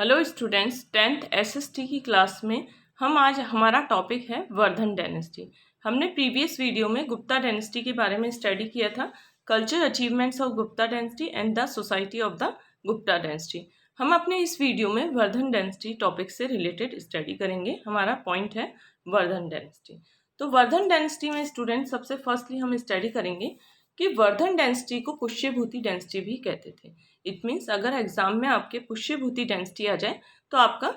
Hello students, 10th SST की class में हम आज हमारा टॉपिक है वर्धन डायनेस्टी। हमने प्रीवियस वीडियो में गुप्ता डायनेस्टी के बारे में स्टडी किया था, culture achievements of Gupta dynasty and the society of the Gupta dynasty. हम अपने इस वीडियो में वर्धन डायनेस्टी टॉपिक से रिलेटेड स्टडी करेंगे। हमारा पॉइंट है वर्धन डायनेस्टी। तो वर्धन डायनेस्टी में स्टूडेंट सबसे फर्स्टली हम स्टडी करेंगे कि वर्धन डायनेस्टी को पुष्यभूति डायनेस्टी भी कहते थे। इट मीन्स अगर एग्जाम में आपके पुष्यभूति डायनेस्टी आ जाए तो आपका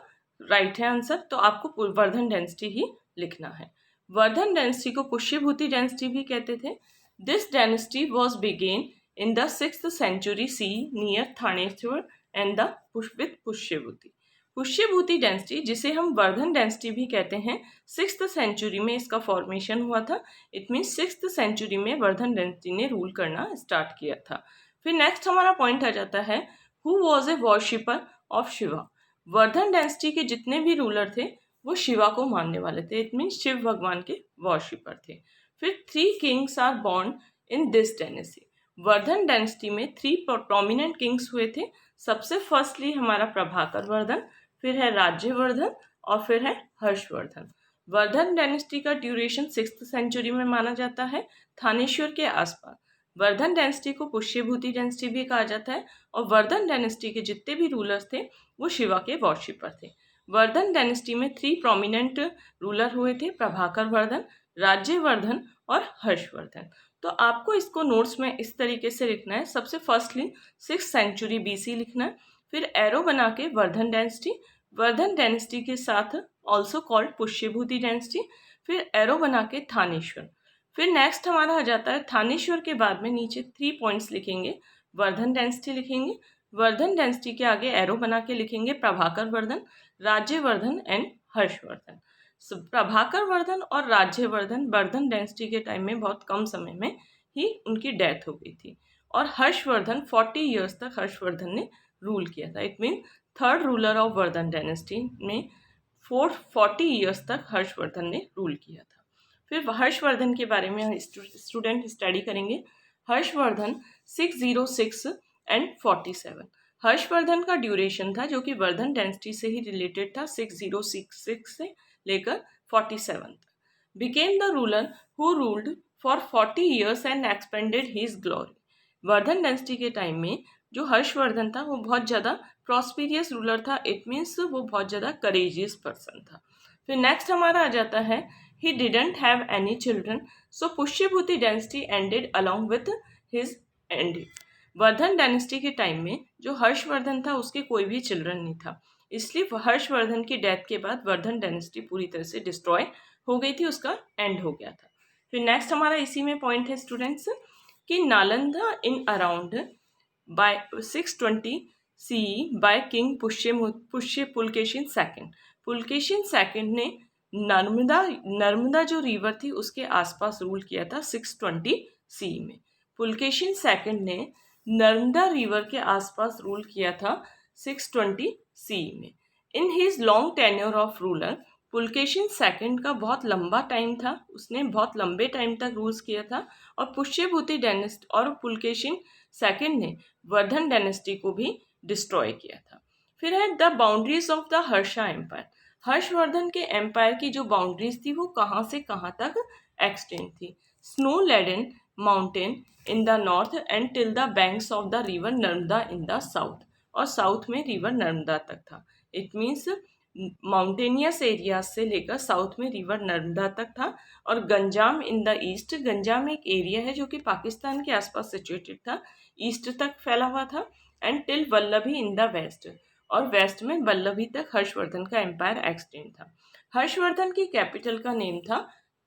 राइट है आंसर, तो आपको वर्धन डायनेस्टी ही लिखना है। वर्धन डायनेस्टी को पुष्यभूति डायनेस्टी भी कहते थे। This dynasty was begin in the 6th century CE near Thaneshwar and the with Pushyabhuti. Pushyabhuti dynasty, जिसे हम वर्धन डायनेस्टी भी कहते हैं, 6th सेंचुरी में इसका फॉर्मेशन हुआ था। इट मीन्स 6th सेंचुरी में वर्धन डायनेस्टी ने रूल करना स्टार्ट किया था। फिर नेक्स्ट हमारा पॉइंट आ जाता है who was a worshipper of Shiva. Vardhana dynasty के जितने भी रूलर थे वो शिवा को मानने वाले थे। इट मीन्स शिव भगवान के वॉरशिपर थे। फिर 3 kings are born in this dynasty. Vardhan dynasty में 3 प्रोमिनेंट किंग्स हुए थे। सबसे फर्स्टली हमारा प्रभाकर वर्धन, फिर है राज्यवर्धन और फिर है हर्षवर्धन। वर्धन डायनेस्टी का ड्यूरेशन 6th सेंचुरी में माना जाता है, थानेश्वर के आसपास। वर्धन डायनेस्टी को पुष्यभूति डायनेस्टी भी कहा जाता है और वर्धन डायनेस्टी के जितने भी रूलर्स थे वो शिवा के वॉरशिपर थे। वर्धन डायनेस्टी में 3 प्रोमिनेंट रूलर हुए थे, प्रभाकर वर्धन, राज्यवर्धन और हर्षवर्धन। तो आपको इसको नोट्स में इस तरीके से लिखना है। सबसे फर्स्टली 6th सेंचुरी BC लिखना है, फिर एरो बना के वर्धन डायनेस्टी, वर्धन डायनेस्टी के साथ ऑल्सो कॉल्ड पुष्यभूति डायनेस्टी, फिर एरो बना के थानेश्वर। फिर नेक्स्ट हमारा आ जाता है थानेश्वर के बाद में नीचे 3 पॉइंट्स लिखेंगे, वर्धन डायनेस्टी लिखेंगे। वर्धन डायनेस्टी के आगे एरो बना के लिखेंगे प्रभाकर वर्धन, राज्यवर्धन एंड हर्षवर्धन। प्रभाकर वर्धन और राज्यवर्धन वर्धन डायनेस्टी के टाइम में बहुत कम समय में ही उनकी डेथ हो गई थी और हर्षवर्धन 40 ईयर्स तक हर्षवर्धन ने रूल किया था। It mean third ruler of Vardhan dynasty में 40 ईयर्स तक हर्षवर्धन ने रूल किया था। फिर हर्षवर्धन के बारे में स्टूडेंट स्टडी करेंगे। हर्षवर्धन 606 एंड 47। हर्षवर्धन का ड्यूरेशन था जो कि वर्धन डायनेस्टी से ही रिलेटेड था, 6066 से लेकर 47 तक। Became the ruler who ruled for 40 years and expanded his glory. Vardhan dynasty के टाइम में जो हर्षवर्धन था वो बहुत ज़्यादा प्रॉस्पिरियस रूलर था। इट मीन्स वो बहुत ज़्यादा करेजियस पर्सन था। फिर नेक्स्ट हमारा आ जाता है he didn't have any children, so Pushyabhuti dynasty ended along with his ending। Vardhan dynasty के टाइम में जो हर्षवर्धन था उसके कोई भी चिल्ड्रन नहीं था, इसलिए हर्षवर्धन की डेथ के बाद वर्धन डायनेस्टी पूरी तरह से डिस्ट्रॉय हो गई थी, उसका एंड हो गया था। फिर नेक्स्ट हमारा इसी में पॉइंट है स्टूडेंट्स कि Nalanda in around by 620 CE by king Pushya Pulakeshin second. Pulakeshin second ने नर्मदा जो रिवर थी उसके आसपास रूल किया था 620 CE में। पुलकेशिन सेकंड ने नर्मदा रिवर के आसपास रूल किया था 620 CE में। In his long tenure of ruler, Pulakeshin second का बहुत लंबा टाइम था, उसने बहुत लंबे टाइम तक रूल्स किया था और पुष्यभूति डायनेस्टी और पुलकेशिन सेकंड ने वर्धन डायनेस्टी को भी डिस्ट्रॉय किया था। फिर है the boundaries of the Harsha empire. Harshavardhan के एम्पायर की जो बाउंड्रीज थी वो कहाँ से कहाँ तक एक्सटेंड थी। Snow laden mountain in the north and till the banks of the river Narmada in the south, और साउथ में रिवर नर्मदा तक था। इट मीन्स माउंटेनियस एरिया से लेकर साउथ में रिवर नर्मदा तक था। और Ganjam in the east, Ganjam एक एरिया है जो कि पाकिस्तान के आसपास सिचुएटेड था, ईस्ट तक फैला हुआ था। And till Vallabhi in the west, और वेस्ट में वल्लभी तक हर्षवर्धन का एम्पायर एक्सटेंड था। हर्षवर्धन की कैपिटल का नेम था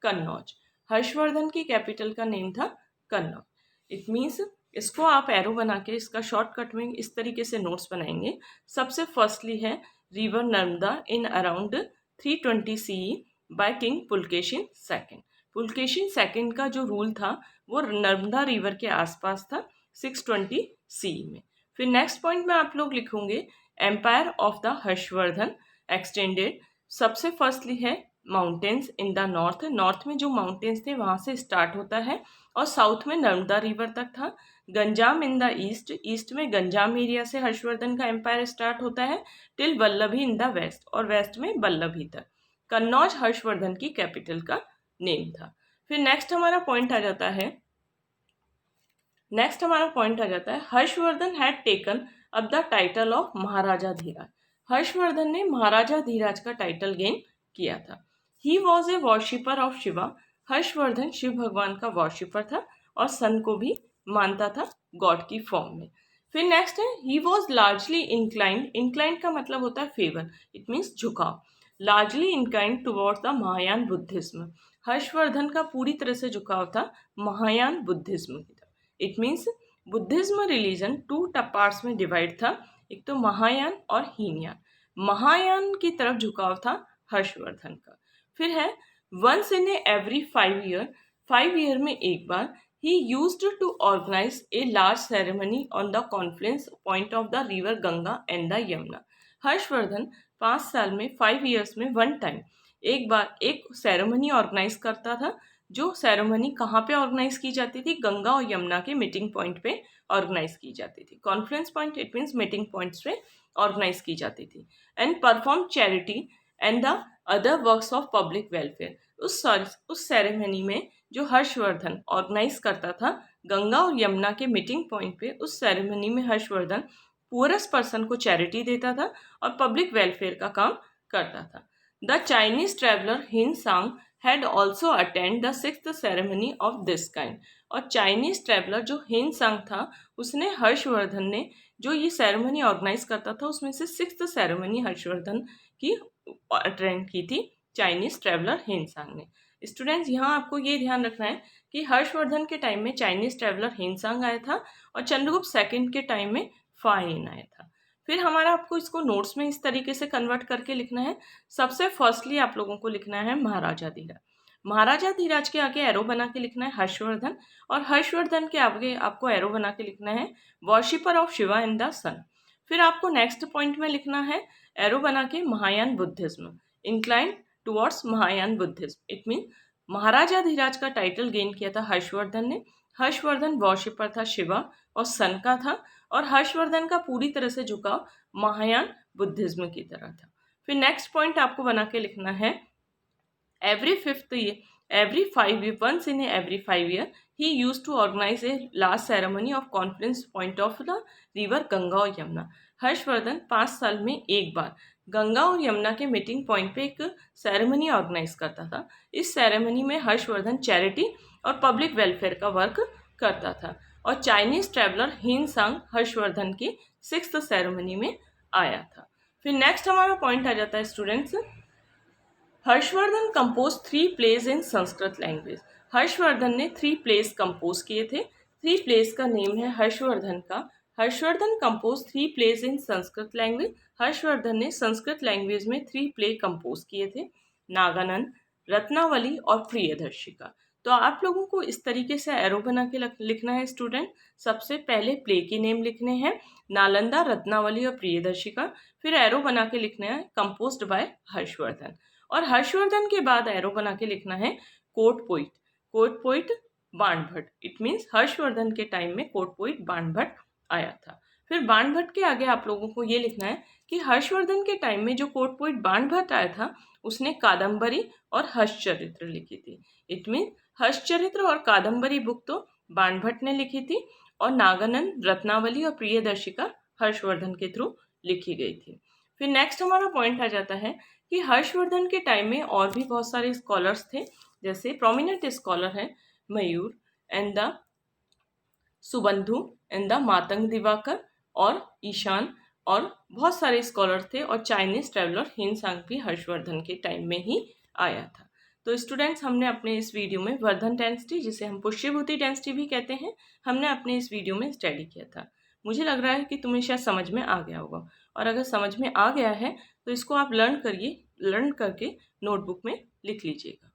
कन्नौज। हर्षवर्धन की कैपिटल का नेम था कन्नौज। इट मीन्स इसको आप एरो बना के इसका शॉर्टकट में इस तरीके से नोट्स बनाएंगे। सबसे फर्स्टली है river Narmada in around 320 CE by king Pulakeshin second. Pulakeshin second का जो रूल था वो नर्मदा रिवर के आसपास था 620 CE में। फिर नेक्स्ट पॉइंट में आप लोग लिखोगे empire of the Harshavardhan extended. सबसे फर्स्टली है mountains in the north, north में जो माउंटेन्स थे वहाँ से स्टार्ट होता है और साउथ में नर्मदा रिवर तक था। Ganjam in the east, east में गंजाम एरिया से हर्षवर्धन का एम्पायर स्टार्ट होता है, till Vallabhi in the west, और वेस्ट में वल्लभी तक। कन्नौज हर्षवर्धन की कैपिटल का नेम था। फिर नेक्स्ट हमारा पॉइंट आ जाता है Harshavardhana had taken up the title of Maharaja Dhiraj. Harshavardhana ने महाराजा धीराज का टाइटल गेन किया था। He was a worshipper of Shiva, Harshavardhana Shiv भगवान का वॉरशिपर था और सन को भी मानता था गॉड की फॉर्म में। फिर नेक्स्ट है he was largely inclined, inclined का मतलब होता है फेवर, इट मीन्स झुकाव, largely inclined towards the Mahayana Buddhism. Harshvardhan का पूरी तरह से झुकाव था महायान बुद्धिज्म की तरफ। It means Buddhism religion two parts में डिवाइड था, एक तो महायान और हीनयान। महायान की तरफ झुकाव था हर्षवर्धन का। फिर है वंस इन एवरी 5 ईयर में एक बार, he used to organize a large ceremony on the confluence point of the river Ganga and the Yamuna. Harshvardhan 5 साल में 5 ईयर्स में 1 टाइम एक बार एक सेरेमनी ऑर्गेनाइज करता था। जो सेरेमनी कहाँ पे ऑर्गेनाइज की जाती थी? गंगा और यमुना के मीटिंग पॉइंट पे ऑर्गेनाइज की जाती थी। Confluence point it means meeting points पे ऑर्गेनाइज की जाती थी। And perform charity and the other works of public welfare. उस सेरेमनी में जो हर्षवर्धन ऑर्गेनाइज करता था गंगा और यमुना के मीटिंग पॉइंट पे, उस सेरेमनी में हर्षवर्धन पुअरेस्ट पर्सन को चैरिटी देता था और पब्लिक वेलफेयर का काम करता था। द चाइनीज ट्रेवलर हिन सांग had also attend the 6th ceremony of this kind. और चाइनीज ट्रेवलर जो हिन सांग था, उसने हर्षवर्धन ने जो ये सेरेमनी ऑर्गेनाइज करता था उसमें से 6th सेरेमनी हर्षवर्धन की अटेंड की थी चाइनीज ट्रेवलर हिन सांग ने। स्टूडेंट्स, यहाँ आपको ये ध्यान रखना है कि हर्षवर्धन के टाइम में चाइनीज ट्रेवलर हिनसांग आया था और चंद्रगुप्त सेकंड के टाइम में फाहिन आया था। फिर हमारा आपको इसको नोट्स में इस तरीके से कन्वर्ट करके लिखना है। सबसे फर्स्टली आप लोगों को लिखना है महाराजा धीराज। महाराजा धीराज के आगे एरो बना के लिखना है हर्षवर्धन, और हर्षवर्धन के आगे आपको एरो बना के लिखना है वॉरशिपर ऑफ शिवा इन द सन। फिर आपको नेक्स्ट पॉइंट में लिखना है एरो बना के Mahayana Buddhism, incline towards Mahayana Buddhism. It mean Maharaja Dhiraj का टाइटल गेन किया था हर्षवर्धन ने। हर्षवर्धन वॉरशिपर था शिवा और सन का था, और हर्षवर्धन का पूरी तरह से झुकाव महायान बुद्धिज्म की तरह था। फिर नेक्स्ट पॉइंट आपको बना के लिखना है every 5 year, once in every 5 year, he used to organize a large ceremony of confluence point of the river Ganga और यमुना। हर्षवर्धन 5 साल में एक बार गंगा और यमुना के मीटिंग पॉइंट पे एक सेरेमनी ऑर्गेनाइज करता था। इस सेरेमनी में हर्षवर्धन चैरिटी और पब्लिक वेलफेयर का वर्क करता था, और चाइनीज ट्रेवलर हिन सांग हर्षवर्धन की 6th सेरेमनी में आया था। फिर नेक्स्ट हमारा पॉइंट आ जाता है students, Harshvardhan compose 3 plays in Sanskrit language. Harshvardhan ने 3 प्लेज कंपोज किए थे। 3 प्लेज का नेम है हर्षवर्धन का Harshvardhan compose 3 plays in Sanskrit language. Harshvardhan ने संस्कृत लैंग्वेज में 3 प्ले कंपोज किए थे, नागानंद, रत्नावली और प्रियदर्शिका। तो आप लोगों को इस तरीके से एरो बना के लिखना है स्टूडेंट। सबसे पहले प्ले के नेम लिखने हैं, नालंदा, रत्नावली और प्रियदर्शिका। फिर एरो बना के लिखना है कंपोज्ड बाय हर्षवर्धन, और हर्षवर्धन के बाद एरो बना के लिखना है court poet Banabhatta. It means Harshvardhan के टाइम में कोर्ट पोइट बाणभट्ट आया था। फिर बाणभट्ट के आगे आप लोगों को ये लिखना है कि हर्षवर्धन के टाइम में जो कोर्ट पोइट बाणभट्ट आया था उसने कादम्बरी और हर्षचरित्र लिखी थी। इट मीन हर्षचरित्र और कादम्बरी बुक तो बाणभट्ट ने लिखी थी, और नागानंद, रत्नावली और प्रियदर्शिका हर्षवर्धन के थ्रू लिखी गई थी। फिर नेक्स्ट हमारा पॉइंट आ जाता है कि हर्षवर्धन के टाइम में और भी बहुत सारे स्कॉलर्स थे, जैसे प्रोमिनेंट स्कॉलर हैं Mayur and the Subandhu and the Matanga Divakar और ईशान, और बहुत सारे स्कॉलर थे, और चाइनीज ट्रेवलर हिन सांग भी हर्षवर्धन के टाइम में ही आया था। तो स्टूडेंट्स, हमने अपने इस वीडियो में वर्धन डायनेस्टी, जिसे हम पुष्यभूति डायनेस्टी भी कहते हैं, हमने अपने इस वीडियो में स्टडी किया था। मुझे लग रहा है कि तुम्हें शायद समझ में आ गया होगा, और अगर समझ में आ गया है तो इसको आप लर्न करके नोटबुक में लिख लीजिएगा।